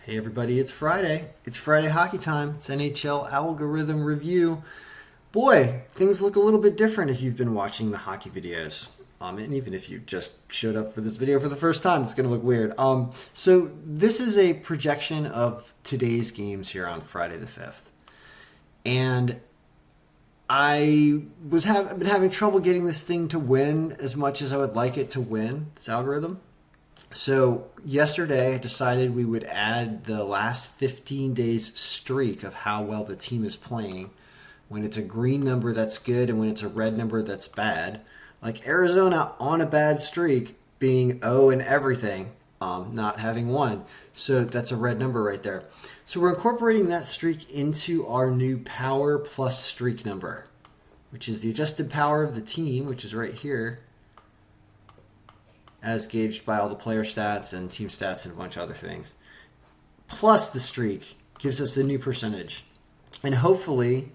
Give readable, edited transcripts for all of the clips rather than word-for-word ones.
Hey everybody, it's Friday. It's Friday hockey time. It's NHL algorithm review. Boy, things look a little bit different if you've been watching the hockey videos. And even if you just showed up for this video for the first time, it's going to look weird. So this is a projection of today's games here on Friday the 5th. And I been having trouble getting this thing to win as much as I would like it to win, this algorithm. So yesterday I decided we would add the last 15 days streak of how well the team is playing. When it's a green number, that's good, and when it's a red number, that's bad. Like Arizona on a bad streak being 0 and everything, not having won. So that's a red number right there. So we're incorporating that streak into our new power plus streak number, which is the adjusted power of the team, which is right here, as gauged by all the player stats and team stats and a bunch of other things. Plus the streak gives us a new percentage. And hopefully,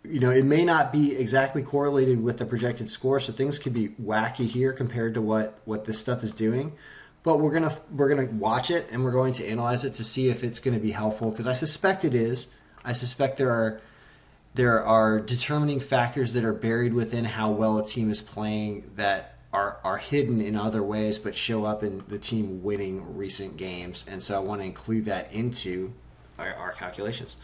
it may not be exactly correlated with the projected score, so things could be wacky here compared to what this stuff is doing. But we're gonna watch it and we're going to analyze it to see if it's going to be helpful, because I suspect it is. I suspect there are determining factors that are buried within how well a team is playing that are hidden in other ways but show up in the team winning recent games. And so I want to include that into our calculations.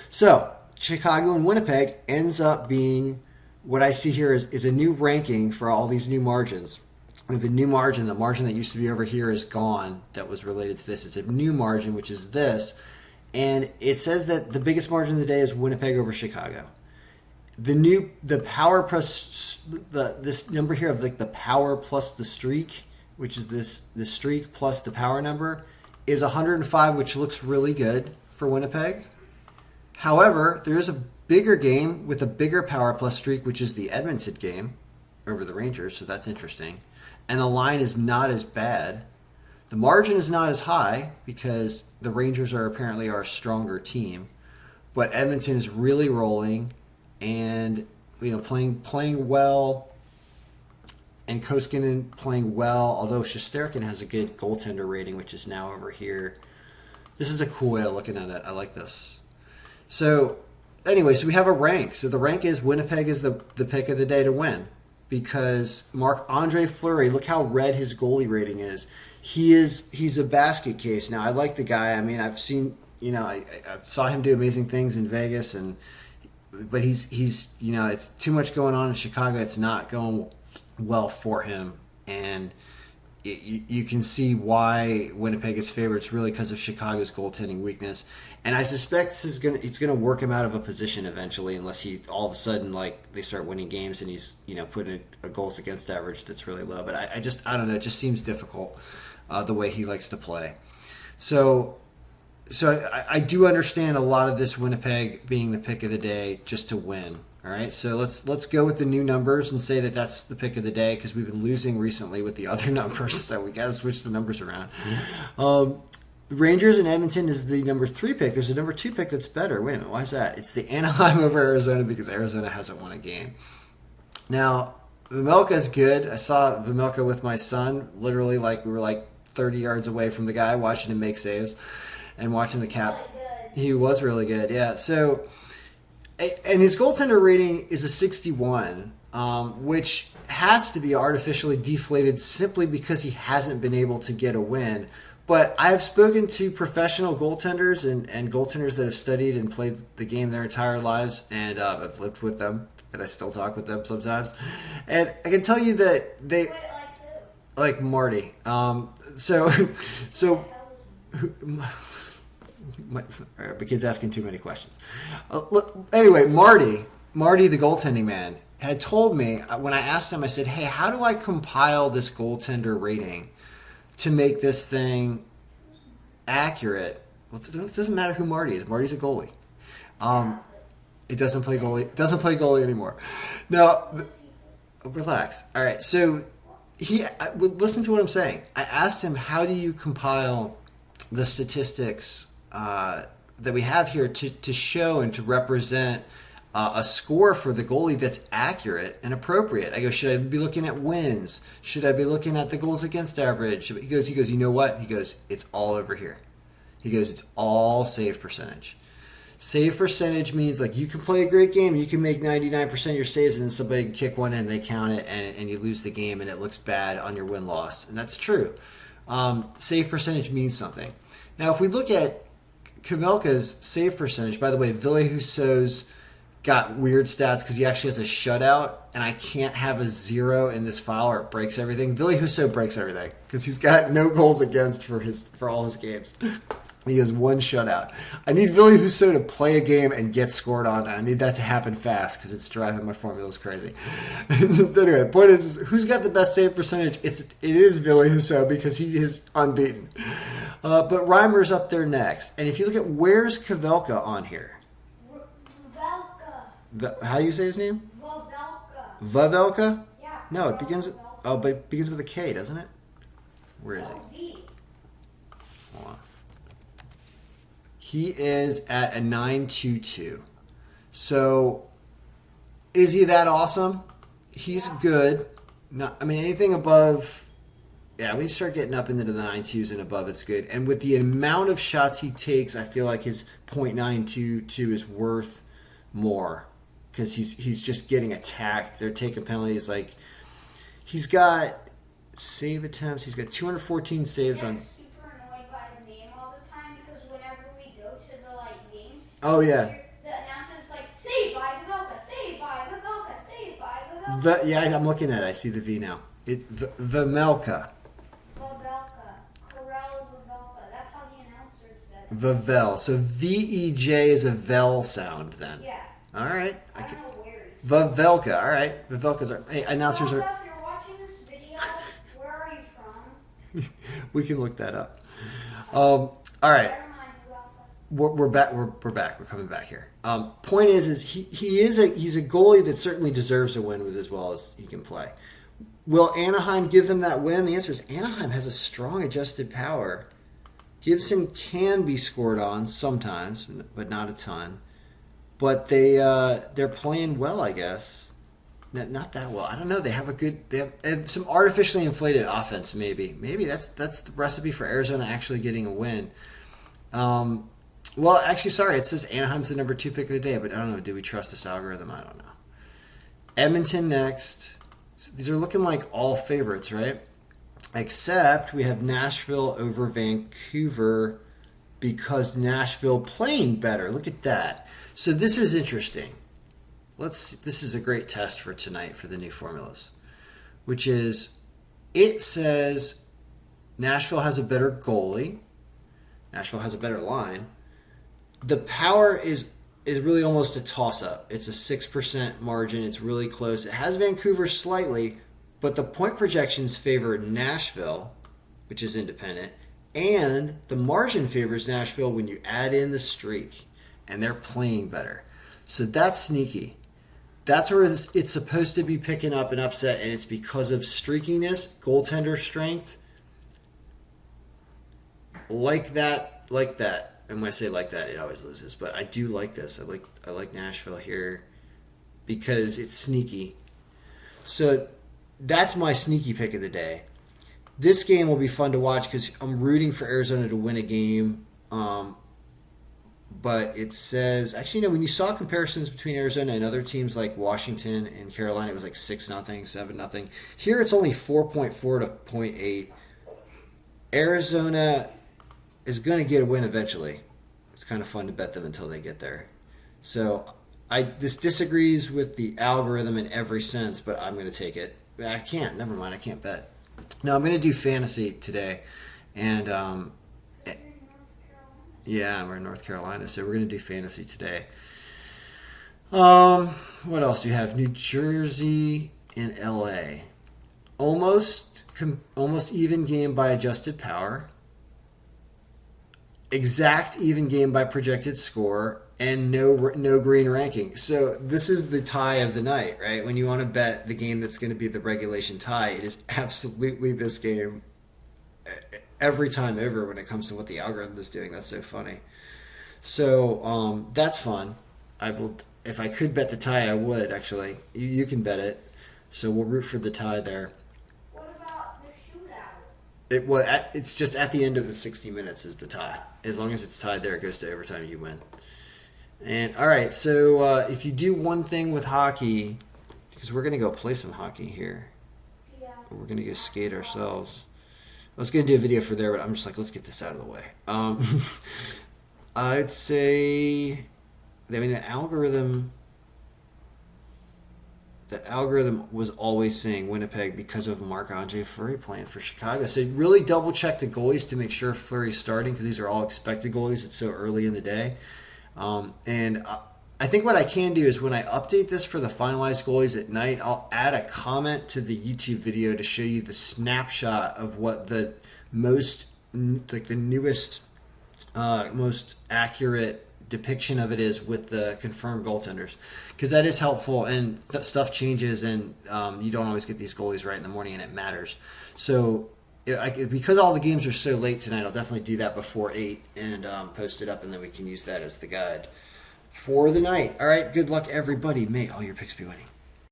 So Chicago and Winnipeg ends up being what I see here is a new ranking for all these new margins. We have a new margin. The margin that used to be over here is gone that was related to this. It's a new margin, which is this. And it says that the biggest margin of the day is Winnipeg over Chicago. The power plus this number here of like the power plus the streak, which is the streak plus the power number, is 105, which looks really good for Winnipeg. However, there is a bigger game with a bigger power plus streak, which is the Edmonton game over the Rangers, so that's interesting. And the line is not as bad. The margin is not as high because the Rangers are apparently our stronger team, but Edmonton is really rolling and playing well, and Koskinen playing well, although Shesterkin has a good goaltender rating, which is now over here. This is a cool way of looking at it. I like this. So anyway, so we have a rank. So the rank is Winnipeg is the pick of the day to win, because Marc-Andre Fleury, look how red his goalie rating is. He's a basket case. Now, I like the guy. I mean, I've seen, I saw him do amazing things in Vegas, but he's it's too much going on in Chicago. It's not going well for him, and you can see why Winnipeg is favored. It's really because of Chicago's goaltending weakness, and I suspect it's gonna work him out of a position eventually, unless he all of a sudden they start winning games and he's putting a goals against average that's really low. But I don't know. It just seems difficult the way he likes to play. So I do understand a lot of this Winnipeg being the pick of the day just to win. All right, so let's go with the new numbers and say that that's the pick of the day, because we've been losing recently with the other numbers, so we got to switch the numbers around. The Rangers and Edmonton is the number 3 pick. There's a number 2 pick that's better. Wait a minute, why is that? It's the Anaheim over Arizona, because Arizona hasn't won a game. Now, Vejmelka is good. I saw Vejmelka with my son. Literally, we were 30 yards away from the guy, watching him make saves and watching the cap. He was really good, yeah. So, and his goaltender rating is a 61, which has to be artificially deflated simply because he hasn't been able to get a win. But I have spoken to professional goaltenders and goaltenders that have studied and played the game their entire lives, and I've lived with them, and I still talk with them sometimes. And I can tell you that they... Like Marty. The kid's asking too many questions. Anyway, Marty, the goaltending man, had told me when I asked him, I said, hey, how do I compile this goaltender rating to make this thing accurate? Well, it doesn't matter who Marty is. Marty's a goalie. It doesn't play goalie. It doesn't play goalie anymore. Now, relax. All right. So listen to what I'm saying. I asked him, how do you compile the statistics that we have here to show and to represent a score for the goalie that's accurate and appropriate? I go, should I be looking at wins? Should I be looking at the goals against average? He goes, you know what? He goes, it's all over here. He goes, it's all save percentage. Save percentage means like you can play a great game, you can make 99% of your saves, and then somebody can kick one in, they count it, and you lose the game, and it looks bad on your win-loss. And that's true. Save percentage means something. Now, if we look at Kamelka's save percentage, by the way, Ville Husso's got weird stats because he actually has a shutout, and I can't have a 0 in this file or it breaks everything. Ville Husso breaks everything because he's got no goals against for all his games. He has 1 shutout. I need Ville Husso to play a game and get scored on. I need that to happen fast because it's driving my formulas crazy. Anyway, the point is, who's got the best save percentage? It is Ville Husso because he is unbeaten. But Reimer's up there next. And if you look at where's Kavelka on here? How do you say his name? Vavelka. Vavelka? Yeah. No, it begins with, but it begins with a K, doesn't it? Where is he? Hold on. He is at a 9.22. So, is he that awesome? He's good. Not, I mean, anything above, yeah, when you start getting up into the 9.2s and above, it's good. And with the amount of shots he takes, I feel like his .922 is worth more because he's just getting attacked. They're taking penalties. Like, he's got save attempts. He's got 214 saves on. Super annoyed by his name all the time because whenever we go to the games, oh yeah, the announcer's like, "Saved by Vavelka, saved by Vavelka, saved by Vavelka." yeah, I'm looking at it. I see the V now. Vamelka. Vavelka, Karel Vavelka. That's how the announcer said it. Vavel. So V-E-J is a vel sound then. Yeah. All right. I don't know where he's Vavelka. All right. Vavelka's are. Hey, announcers are. Vavelka, if you're watching this video, where are you from? We can look that up. All right. Never mind, Vavelka. We're back. We're back. We're coming back here. Point is he's a goalie that certainly deserves a win with as well as he can play. Will Anaheim give them that win? The answer is Anaheim has a strong adjusted power. Gibson can be scored on sometimes, but not a ton. But they're playing well, I guess. Not that well. I don't know. They have some artificially inflated offense. Maybe that's the recipe for Arizona actually getting a win. Well, actually, sorry. It says Anaheim's the number 2 pick of the day, but I don't know. Do we trust this algorithm? I don't know. Edmonton next. So these are looking like all favorites, right? Except we have Nashville over Vancouver because Nashville playing better. Look at that. So this is interesting. This is a great test for tonight for the new formulas, which is it says Nashville has a better goalie. Nashville has a better line. The power is really almost a toss-up. It's a 6% margin. It's really close. It has Vancouver slightly, but the point projections favor Nashville, which is independent, and the margin favors Nashville when you add in the streak, and they're playing better. So that's sneaky. That's where it's supposed to be picking up an upset, and it's because of streakiness, goaltender strength, like that. And when I say like that, it always loses. But I do like this. I like Nashville here because it's sneaky. So that's my sneaky pick of the day. This game will be fun to watch because I'm rooting for Arizona to win a game. But it says, actually, when you saw comparisons between Arizona and other teams like Washington and Carolina, it was like 6-0, 7-0. Here it's only 4.4 to 0.8. Arizona is going to get a win eventually. It's kind of fun to bet them until they get there. So this disagrees with the algorithm in every sense, but I'm going to take it. I can't. Never mind. I can't bet. No, I'm going to do fantasy today. And yeah, we're in North Carolina, so we're going to do fantasy today. What else do you have? New Jersey and LA. Almost even game by adjusted power. Exact even game by projected score, and no green ranking. So this is the tie of the night, right? When you want to bet the game that's going to be the regulation tie, it is absolutely this game every time over when it comes to what the algorithm is doing. That's so funny. So that's fun. If I could bet the tie, I would actually. You can bet it. So we'll root for the tie there. What about the shootout? It's just at the end of the 60 minutes is the tie. As long as it's tied there, it goes to overtime. You win. And all right, so if you do one thing with hockey, because we're gonna go play some hockey here, we're gonna go skate ourselves. I was gonna do a video for there, but I'm just like, let's get this out of the way. I'd say, I mean, the algorithm was always saying Winnipeg because of Marc-Andre Fleury playing for Chicago. So really double check the goalies to make sure Fleury's starting, because these are all expected goalies. It's so early in the day. And I think what I can do is when I update this for the finalized goalies at night, I'll add a comment to the YouTube video to show you the snapshot of what the most, like the newest, most accurate depiction of it is with the confirmed goaltenders, because that is helpful, and stuff changes, and you don't always get these goalies right in the morning, and it matters. So because all the games are so late tonight, I'll definitely do that before 8 and post it up, and then we can use that as the guide for the night. All right, good luck, everybody. May all your picks be winning.